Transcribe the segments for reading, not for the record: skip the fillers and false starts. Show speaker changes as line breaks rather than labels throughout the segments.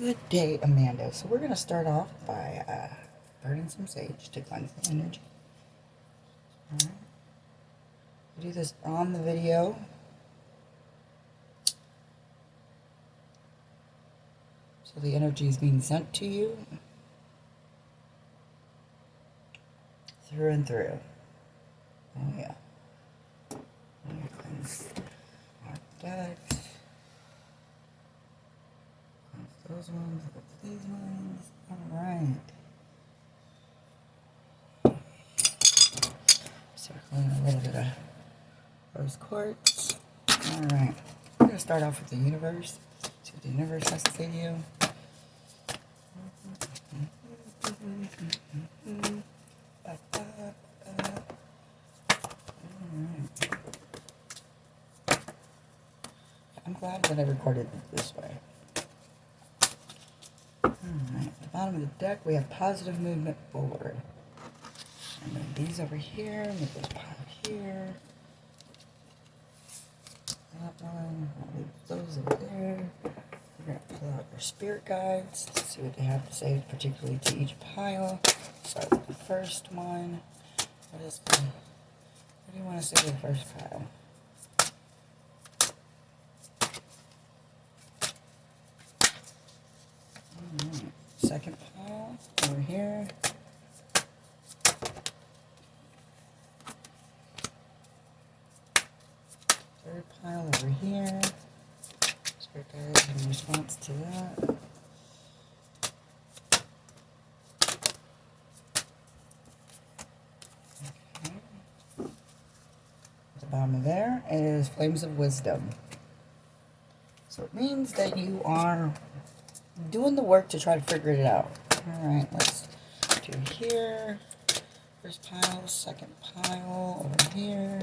Good day, Amanda. So we're going to start off by burning some sage to cleanse the energy. All right. We do this on the video. So the energy is being sent to you through and through. Oh yeah. Cleanse our decks. Cleanse those ones. These ones. Alright. Circling a little bit of rose quartz. Alright. We're going to start off with the universe. See what the universe has to say to you. I'm glad that I recorded it this way. Alright, at the bottom of the deck we have positive movement forward. And then these over here, move this pile here. That one, I'll leave those over there. We're going to pull out your spirit guides, see what they have to say, particularly to each pile. Start with the first one. What do you want to say to the first pile? Second pile over here. Third pile over here. Spirit guides in response to that. Okay. At the bottom of there is Flames of Wisdom. So it means that you are doing the work to try to figure it out. Alright, let's do here. First pile, second pile over here.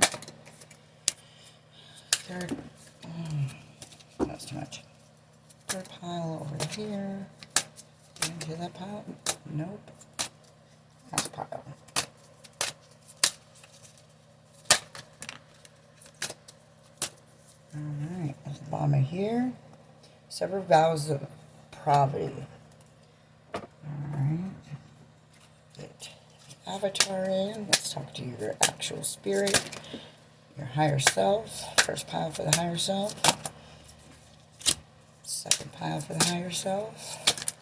Third, that's too much. Third pile over here. Into that pile? Nope. Last pile. Alright, at the bottom of here, several vows of poverty. Alright. Get the avatar in. Let's talk to your actual spirit. Your higher self. First pile for the higher self. Second pile for the higher self.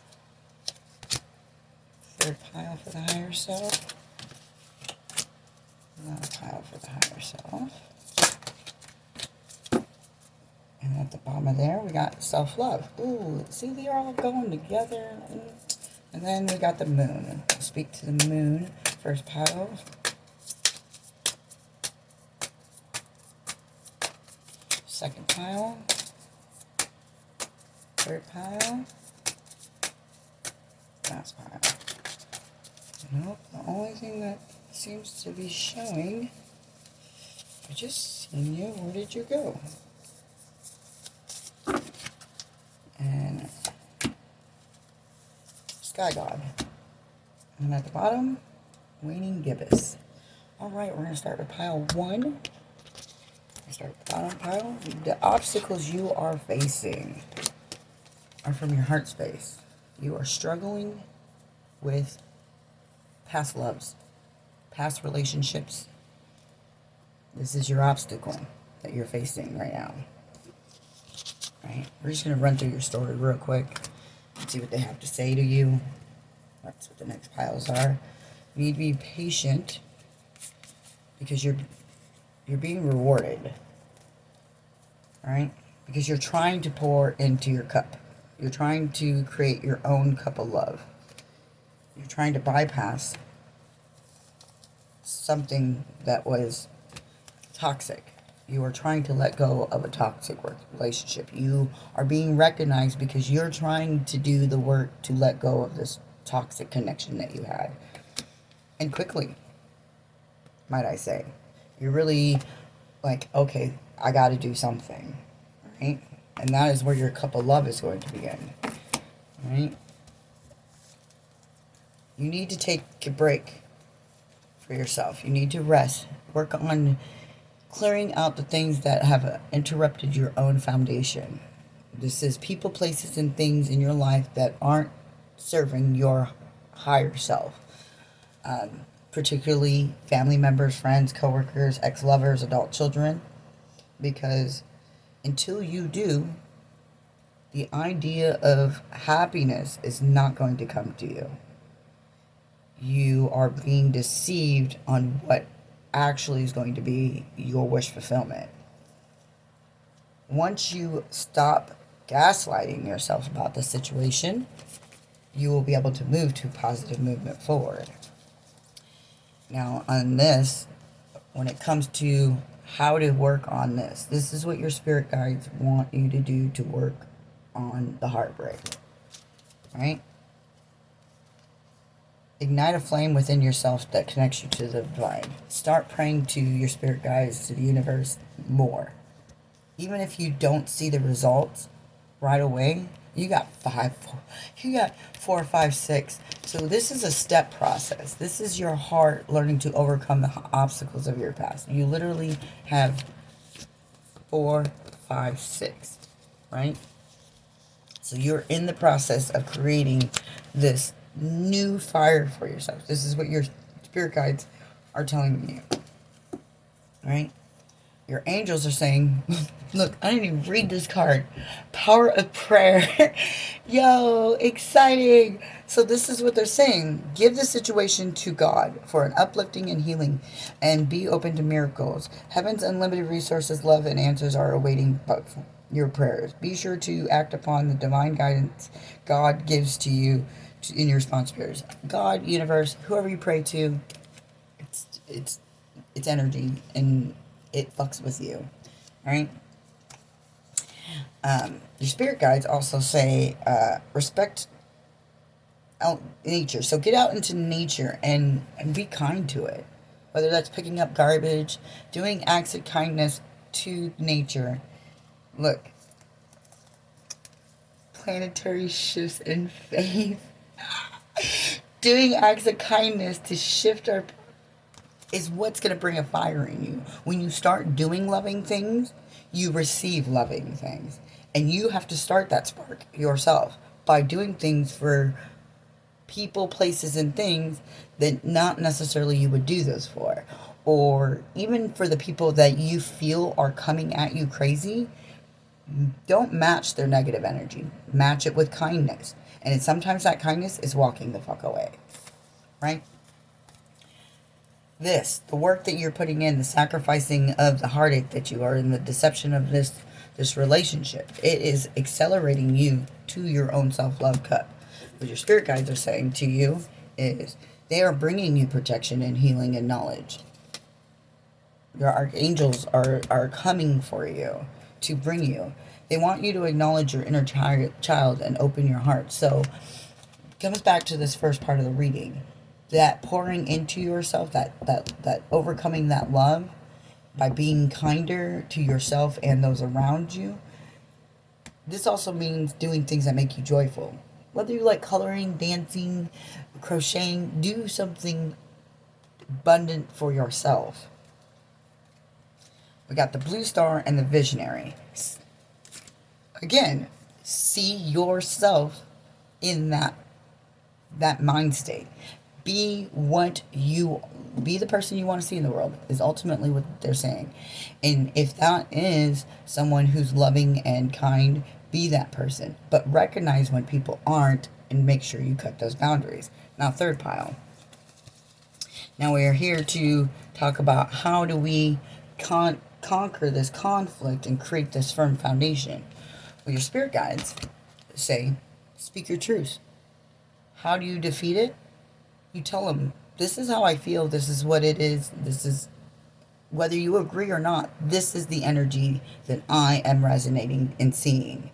Third pile for the higher self. Another pile for the higher self. And at the bottom of there, we got self-love. Ooh, see, they're all going together. And then we got the moon. Speak to the moon. First pile. Second pile. Third pile. Last pile. Nope, the only thing that seems to be showing, I just seen you. Where did you go? And Sky God. And at the bottom, Waning Gibbous. Alright, we're going to start with pile 1. Start with the bottom pile. The obstacles you are facing are from your heart space. You are struggling with past loves, past relationships. This is your obstacle that you're facing right now. Right? We're just going to run through your story real quick and see what they have to say to you. That's what the next piles are. You need to be patient because you're being rewarded. Alright? Because you're trying to pour into your cup. You're trying to create your own cup of love. You're trying to bypass something that was toxic. You are trying to let go of a toxic relationship. You are being recognized because you're trying to do the work to let go of this toxic connection that you had. And quickly, might I say. You're really like, okay, I got to do something. Right? And that is where your cup of love is going to begin. Right? You need to take a break for yourself. You need to rest. Work on clearing out the things that have interrupted your own foundation. This is people, places, and things in your life that aren't serving your higher self. Particularly family members, friends, coworkers, ex-lovers, adult children. Because until you do, the idea of happiness is not going to come to you. You are being deceived on what actually is going to be your wish fulfillment. Once you stop gaslighting yourself about the situation, you will be able to move to positive movement forward. Now, on this, when it comes to how to work on this is what your spirit guides want you to do to work on the heartbreak. Right? Ignite a flame within yourself that connects you to the divine. Start praying to your spirit guides, to the universe more. Even if you don't see the results right away, you got 4, 5, 6. So this is a step process. This is your heart learning to overcome the obstacles of your past. You literally have 4, 5, 6, right? So you're in the process of creating this new fire for yourself. This is what your spirit guides are telling you, right? Your angels are saying, look, I didn't even read this card. Power of prayer. Yo, exciting. So this is what they're saying. Give the situation to God for an uplifting and healing, and be open to miracles. Heaven's unlimited resources, love, and answers are awaiting your prayers. Be sure to act upon the divine guidance God gives to you in your response prayers. God, universe, whoever you pray to, it's energy, and it fucks with you, right? Your spirit guides also say respect out nature. So get out into nature and be kind to it. Whether that's picking up garbage, doing acts of kindness to nature. Look, planetary shifts in faith. Doing acts of kindness to shift our is what's going to bring a fire in you. When you start doing loving things, you receive loving things. And you have to start that spark yourself by doing things for people, places, and things that not necessarily you would do those for. Or even for the people that you feel are coming at you crazy, don't match their negative energy. Match it with kindness. And sometimes that kindness is walking the fuck away. Right? The work that you're putting in, the sacrificing of the heartache that you are in, the deception of this relationship, it is accelerating you to your own self-love cup. What your spirit guides are saying to you is they are bringing you protection and healing and knowledge. Your archangels are coming for you to bring you. They want you to acknowledge your inner child and open your heart. So it comes back to this first part of the reading. That pouring into yourself, that overcoming that love by being kinder to yourself and those around you. This also means doing things that make you joyful. Whether you like coloring, dancing, crocheting, do something abundant for yourself. We got the blue star and the visionary. Again, see yourself in that mind state. Be the person you want to see in the world is ultimately what they're saying. And if that is someone who's loving and kind, be that person. But recognize when people aren't and make sure you cut those boundaries. Now, third pile. Now we are here to talk about how do we conquer this conflict and create this firm foundation. Well, your spirit guides say, speak your truth. How do you defeat it? You tell them, this is how I feel, this is what it is, this is, whether you agree or not, this is the energy that I am resonating and seeing,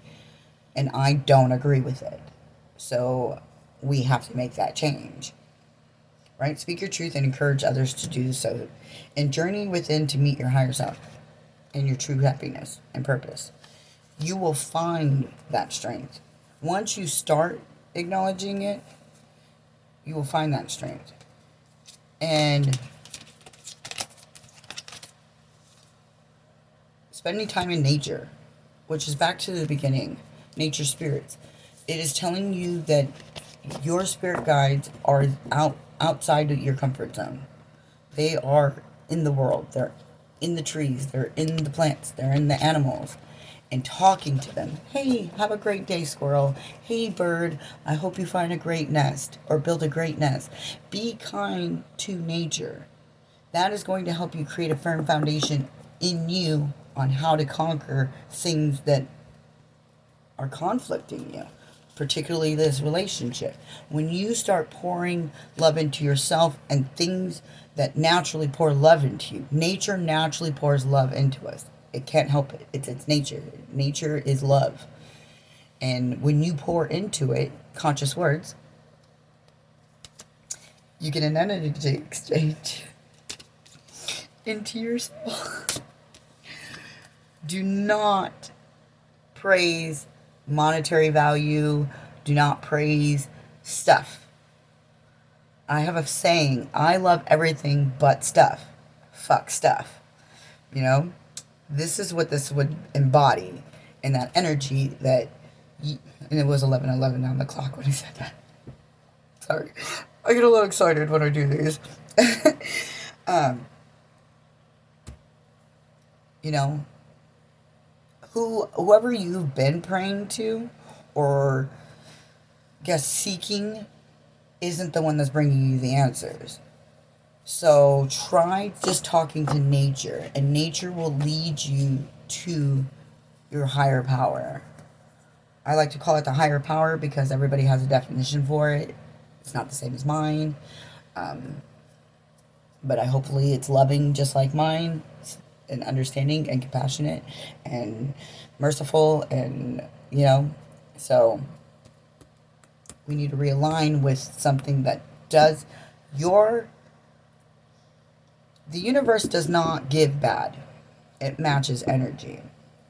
and I don't agree with it. So we have to make that change. Right? Speak your truth and encourage others to do so. And journey within to meet your higher self and your true happiness and purpose. You will find that strength. Once you start acknowledging it, you will find that strength. And spending time in nature, which is back to the beginning. nature spirits. It is telling you that your spirit guides are outside of your comfort zone. They are in the world. They're in the trees. They're in the plants. They're in the animals. And talking to them. Hey, have a great day, squirrel. Hey, bird, I hope you find a great nest or build a great nest. Be kind to nature. That is going to help you create a firm foundation in you on how to conquer things that are conflicting you, particularly this relationship. When you start pouring love into yourself and things that naturally pour love into you, nature naturally pours love into us. It can't help it. It's nature. Nature is love. And when you pour into it, conscious words, you get an energy exchange into yourself. Do not praise monetary value. Do not praise stuff. I have a saying, I love everything but stuff. Fuck stuff. You know? This is what this would embody in that energy that and it was 11:11 on the clock when he said that. Sorry. I get a little excited when I do these. You know, whoever you've been praying to or guess seeking isn't the one that's bringing you the answers. So try just talking to nature, and nature will lead you to your higher power. I like to call it the higher power because everybody has a definition for it. It's not the same as mine. But hopefully it's loving just like mine, and understanding and compassionate and merciful, and so we need to realign with something that does the universe does not give bad. It matches energy.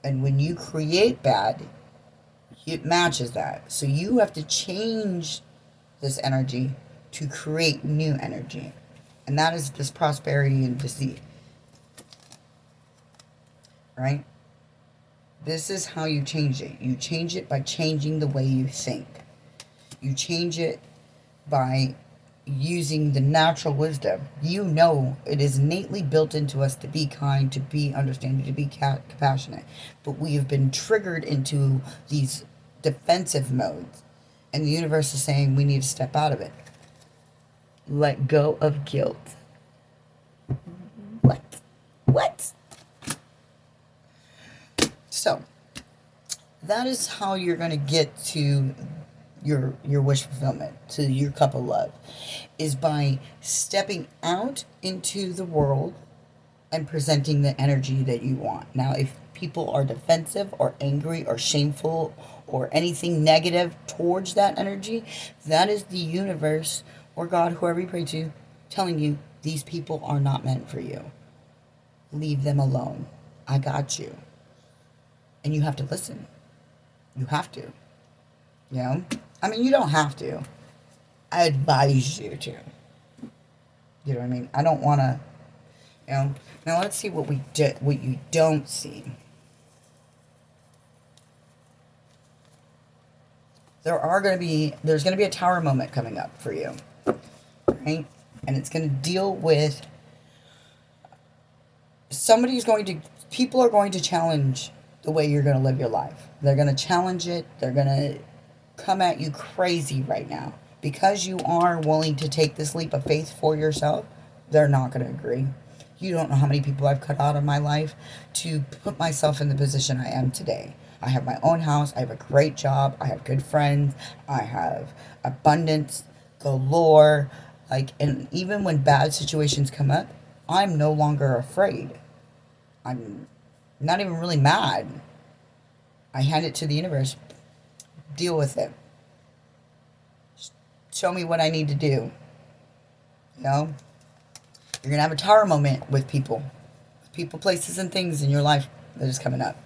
And when you create bad, it matches that. So you have to change this energy to create new energy. And that is this prosperity and deceit. Right? This is how you change it. You change it by changing the way you think. You change it by using the natural wisdom. You know it is innately built into us to be kind, to be understanding, to be compassionate. But we have been triggered into these defensive modes. And the universe is saying we need to step out of it. Let go of guilt. What? So, that is how you're going to get to your wish fulfillment, to your cup of love, is by stepping out into the world and presenting the energy that you want. Now, if people are defensive or angry or shameful or anything negative towards that energy, that is the universe or God, whoever you pray to, telling you these people are not meant for you. Leave them alone. I got you. And you have to listen. You have to. I mean, you don't have to. I advise you to. You know what I mean? I don't want to, Now let's see what you don't see. There's going to be a tower moment coming up for you. Right? And it's going to deal with people are going to challenge the way you're going to live your life. They're going to challenge it. They're going to come at you crazy right now. Because you are willing to take this leap of faith for yourself, they're not going to agree. You don't know how many people I've cut out of my life to put myself in the position I am today. I have my own house. I have a great job. I have good friends. I have abundance galore. And even when bad situations come up, I'm no longer afraid. I'm not even really mad. I hand it to the universe. Deal with it. Show me what I need to do. You're going to have a tower moment with people. People, places, and things in your life that is coming up.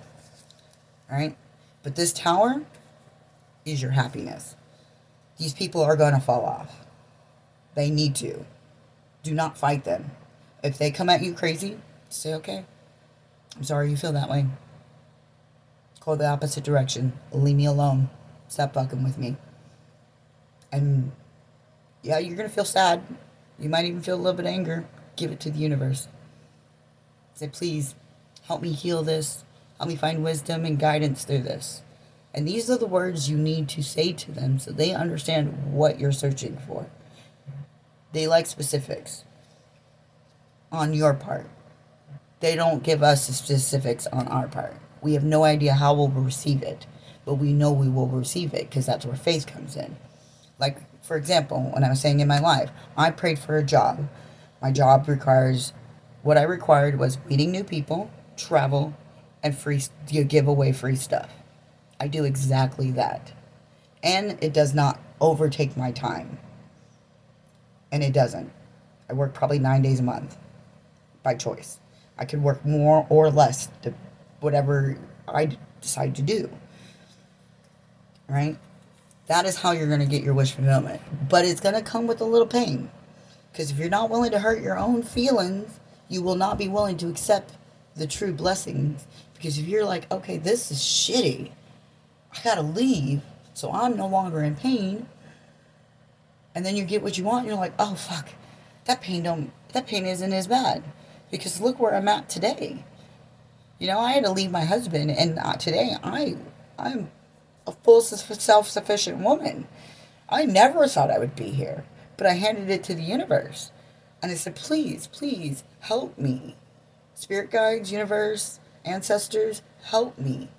Alright? But this tower is your happiness. These people are going to fall off. They need to. Do not fight them. If they come at you crazy, say, okay, I'm sorry you feel that way. Go the opposite direction. Leave me alone. Stop fucking with me. And yeah, you're going to feel sad. You might even feel a little bit of anger. Give it to the universe. Say, please, help me heal this. Help me find wisdom and guidance through this. And these are the words you need to say to them so they understand what you're searching for. They like specifics on your part. They don't give us the specifics on our part. We have no idea how we'll receive it, but we know we will receive it because that's where faith comes in. Like, for example, when I was saying in my life, I prayed for a job. My job requires, what I required was meeting new people, travel, and give away free stuff. I do exactly that. And it does not overtake my time. And it doesn't. I work probably 9 days a month by choice. I could work more or less to whatever I decide to do. Right? That is how you're going to get your wish fulfillment. But it's going to come with a little pain. Because if you're not willing to hurt your own feelings, you will not be willing to accept the true blessings. Because if you're like, okay, this is shitty, I got to leave, so I'm no longer in pain. And then you get what you want, and you're like, oh, fuck, that pain isn't as bad. Because look where I'm at today. You know, I had to leave my husband, and today I'm a full self-sufficient woman. I never thought I would be here, but I handed it to the universe. And I said, please, please help me. Spirit guides, universe, ancestors, help me.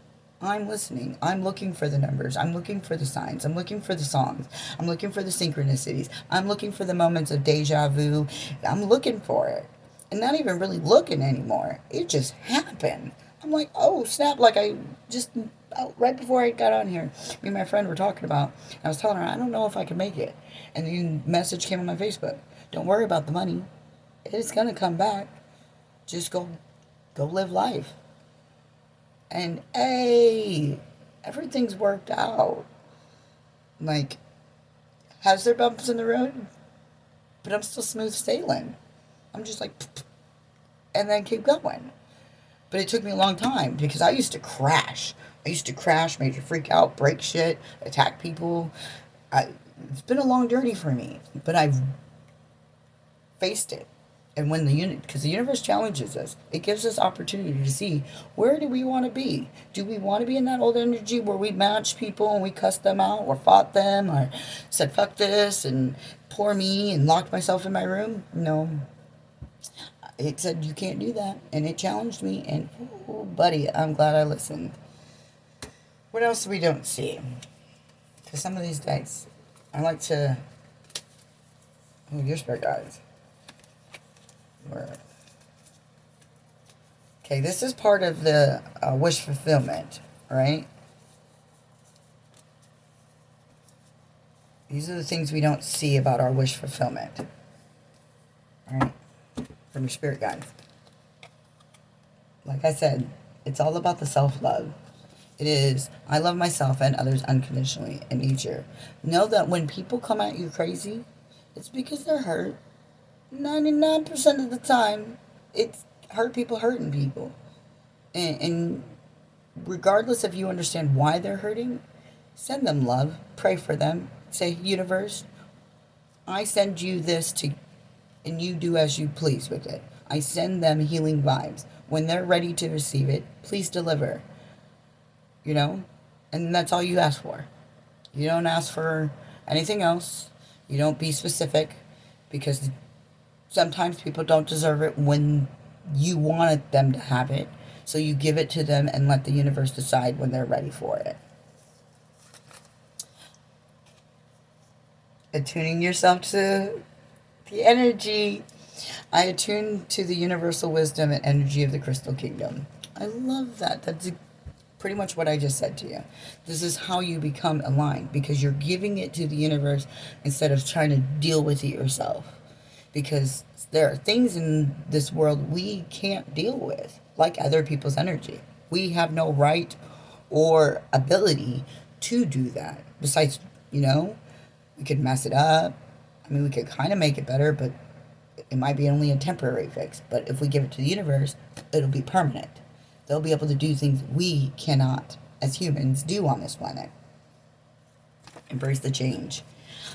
I'm listening. I'm looking for the numbers. I'm looking for the signs. I'm looking for the songs. I'm looking for the synchronicities. I'm looking for the moments of deja vu. I'm looking for it. And not even really looking anymore. It just happened. I'm like, oh, snap. Like I just, right before I got on here, me and my friend were talking about, I was telling her, I don't know if I can make it. And the message came on my Facebook. Don't worry about the money. It's going to come back. Just go live life. And, hey, everything's worked out. Like, has there bumps in the road? But I'm still smooth sailing. I'm just like, and then keep going. But it took me a long time because I used to crash. Major freak out, break shit, attack people. It's been a long journey for me, but I've faced it. And when because the universe challenges us, it gives us opportunity to see, where do we want to be? Do we want to be in that old energy where we matched people and we cussed them out or fought them or said fuck this and poor me and locked myself in my room? No. It said you can't do that, and it challenged me, and oh, buddy, I'm glad I listened. What else we don't see? Because some of these days, I like to... Oh, your spirit guides. Okay, this is part of the wish fulfillment, right? These are the things we don't see about our wish fulfillment. All right? From your spirit guides. Like I said, it's all about the self-love. It is, I love myself and others unconditionally in nature. Know that when people come at you crazy, it's because they're hurt. 99% of the time, it's hurt people hurting people. And regardless if you understand why they're hurting, send them love. Pray for them. Say, universe, I send you this and you do as you please with it. I send them healing vibes. When they're ready to receive it, please deliver. You know? And that's all you ask for. You don't ask for anything else. You don't be specific, because sometimes people don't deserve it when you wanted them to have it. So you give it to them and let the universe decide when they're ready for it. Attuning yourself to the energy. I attune to the universal wisdom and energy of the crystal kingdom. I love that. That's pretty much what I just said to you. This is how you become aligned, because you're giving it to the universe instead of trying to deal with it yourself. Because there are things in this world we can't deal with, like other people's energy. We have no right or ability to do that. Besides, we could mess it up. I mean, we could kind of make it better, but it might be only a temporary fix. But if we give it to the universe, it'll be permanent. They'll be able to do things we cannot as humans, do on this planet. Embrace the change.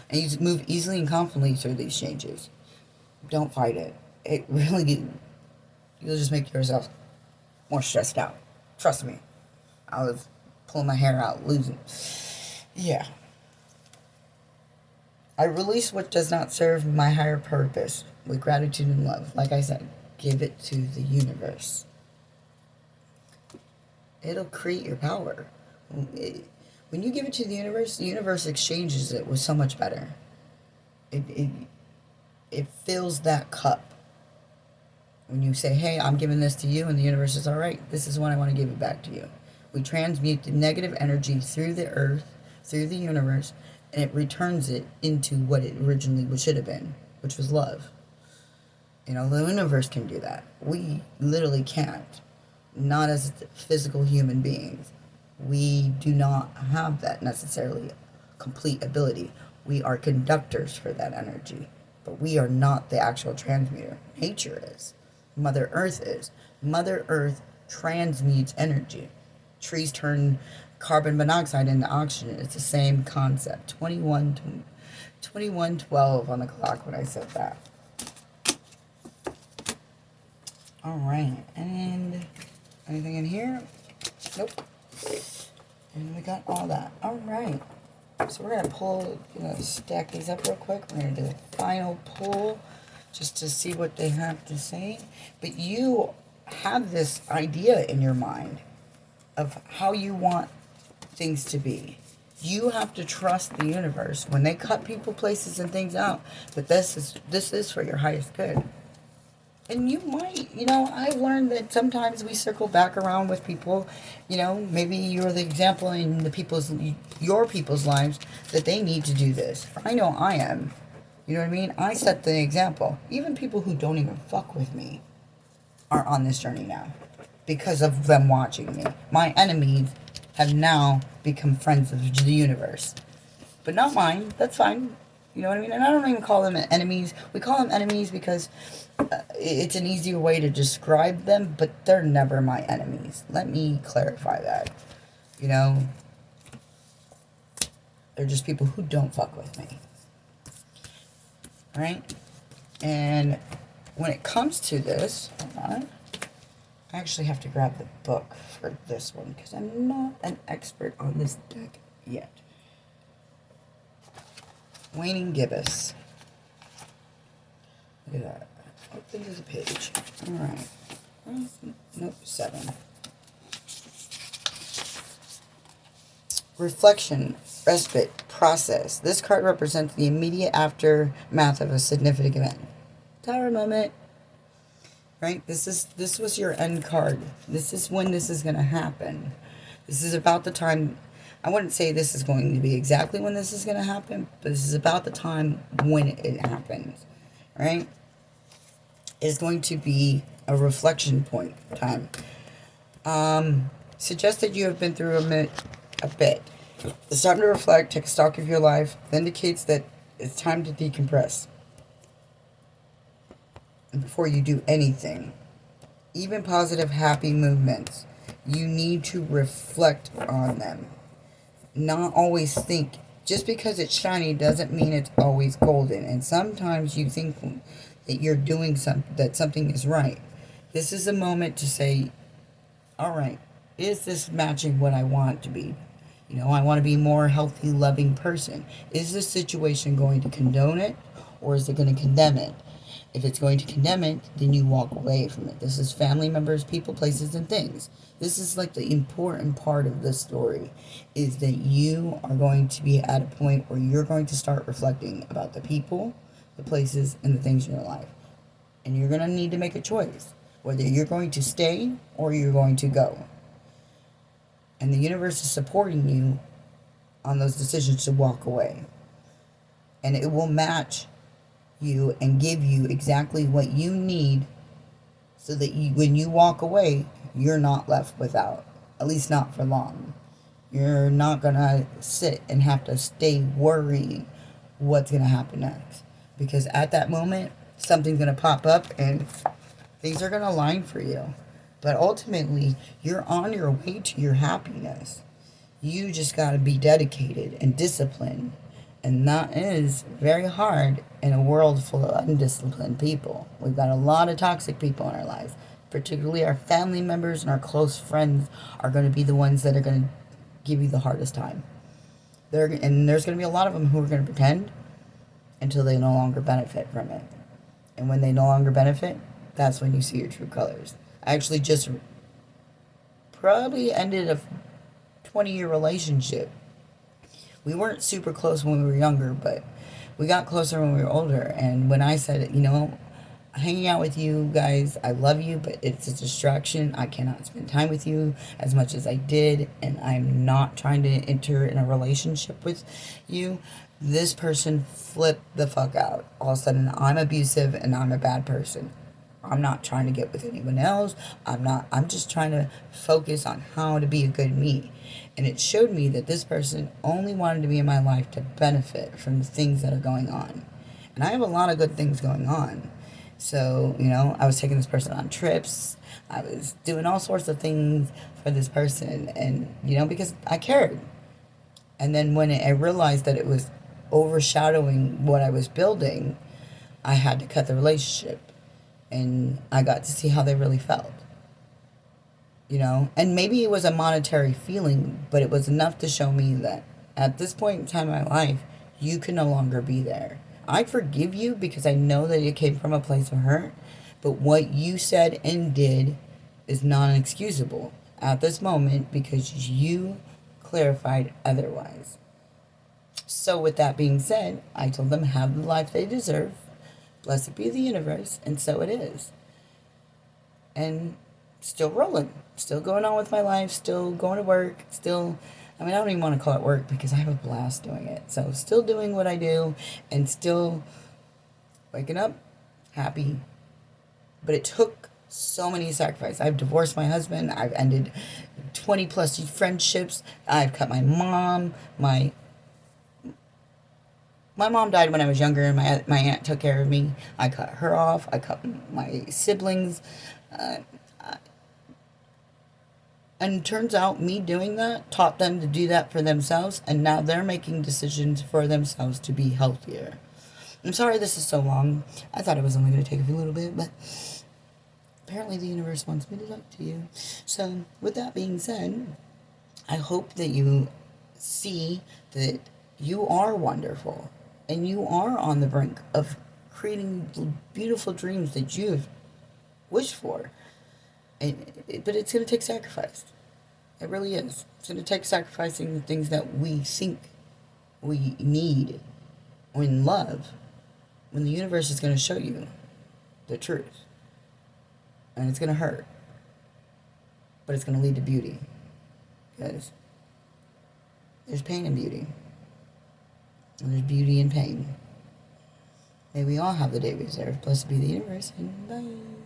And you move easily and confidently through these changes. Don't fight it. It really, you'll just make yourself more stressed out. Trust me. I was pulling my hair out, losing. Yeah. I release what does not serve my higher purpose with gratitude and love. Like I said, give it to the universe. It'll create your power. When you give it to the universe exchanges it with so much better. It fills that cup. When you say, hey, I'm giving this to you, and the universe is, all right, this is what I want to give it back to you. We transmute the negative energy through the earth, through the universe, and it returns it into what it originally should have been, which was love. You know, the universe can do that. We literally can't. Not as physical human beings. We do not have that necessarily complete ability. We are conductors for that energy, but we are not the actual transmuter. Nature is. Mother Earth is. Mother Earth transmutes energy. Trees turn carbon monoxide into oxygen. It's the same concept. 21:12 on the clock when I said that. All right, and anything in here? Nope. And we got all that. All right. So we're going to pull, stack these up real quick. We're going to do a final pull just to see what they have to say. But you have this idea in your mind of how you want things to be. You have to trust the universe when they cut people, places, and things out. But this is for your highest good. And you might, I've learned that sometimes we circle back around with people, maybe you're the example in your people's lives that they need to do this. I know I am. You know what I mean? I set the example. Even people who don't even fuck with me are on this journey now because of them watching me. My enemies have now become friends of the universe. But not mine. That's fine. You know what I mean? And I don't even call them enemies. We call them enemies because it's an easier way to describe them, but they're never my enemies. Let me clarify that. They're just people who don't fuck with me. Right? And when it comes to this, hold on, I actually have to grab the book for this one because I'm not an expert on this deck yet. Waning Gibbous. Look at that. Open to the page. Alright. Nope, 7. Reflection, respite, process. This card represents the immediate aftermath of a significant event. Tower moment. Right? This was your end card. This is when this is going to happen. This is about the time. I wouldn't say this is going to be exactly when this is going to happen, but this is about the time when it happens. Right? Is going to be a reflection point time. Suggest that you have been through a bit. It's time to reflect, take stock of your life. It indicates that it's time to decompress. And before you do anything, even positive, happy movements, you need to reflect on them. Not always think. Just because it's shiny doesn't mean it's always golden. And sometimes you think that you're doing that something is right. This is a moment to say, all right, is this matching what I want to be? I want to be a more healthy, loving person. Is this situation going to condone it, or is it going to condemn it? If it's going to condemn it, then you walk away from it. This is family members, people, places, and things. This is like the important part of this story, is that you are going to be at a point where you're going to start reflecting about the people, the places, and the things in your life. And you're going to need to make a choice, whether you're going to stay or you're going to go. And the universe is supporting you on those decisions to walk away. And it will match you and give you exactly what you need so that when you walk away, you're not left without. At least not for long. You're not going to sit and have to stay worrying what's going to happen next. Because at that moment, something's going to pop up and things are going to align for you. But ultimately, you're on your way to your happiness. You just got to be dedicated and disciplined. And that is very hard in a world full of undisciplined people. We've got a lot of toxic people in our lives. Particularly our family members and our close friends are going to be the ones that are going to give you the hardest time. And there's going to be a lot of them who are going to pretend until they no longer benefit from it. And when they no longer benefit, that's when you see your true colors. I actually just probably ended a 20-year relationship. We weren't super close when we were younger, but we got closer when we were older. And when I said, hanging out with you guys, I love you, but it's a distraction. I cannot spend time with you as much as I did, and I'm not trying to enter in a relationship with you. This person flipped the fuck out. All of a sudden, I'm abusive and I'm a bad person. I'm not trying to get with anyone else. I'm just trying to focus on how to be a good me. And it showed me that this person only wanted to be in my life to benefit from the things that are going on. And I have a lot of good things going on. So, I was taking this person on trips. I was doing all sorts of things for this person. And, because I cared. And then when I realized that it was overshadowing what I was building, I had to cut the relationship. And I got to see how they really felt. And maybe it was a monetary feeling, but it was enough to show me that at this point in time in my life, you can no longer be there. I forgive you because I know that it came from a place of hurt, but what you said and did is non-excusable at this moment because you clarified otherwise. So with that being said, I told them have the life they deserve. Blessed be the universe, and so it is. And still rolling, still going on with my life, still going to work, I don't even want to call it work because I have a blast doing it. So still doing what I do and still waking up happy. But it took so many sacrifices. I've divorced my husband. I've ended 20 plus friendships. I've cut my mom. My mom died when I was younger, and my aunt took care of me. I cut her off. I cut my siblings. And it turns out me doing that taught them to do that for themselves, and now they're making decisions for themselves to be healthier. I'm sorry this is so long. I thought it was only going to take a little bit, but apparently the universe wants me to talk to you. So, with that being said, I hope that you see that you are wonderful, and you are on the brink of creating beautiful dreams that you've wished for. But it's going to take sacrifice. It really is. It's going to take sacrificing the things that we think we need in love when the universe is going to show you the truth. And it's going to hurt. But it's going to lead to beauty. Because there's pain in beauty. And there's beauty in pain. May we all have the day we deserve. Blessed be the universe, and bye.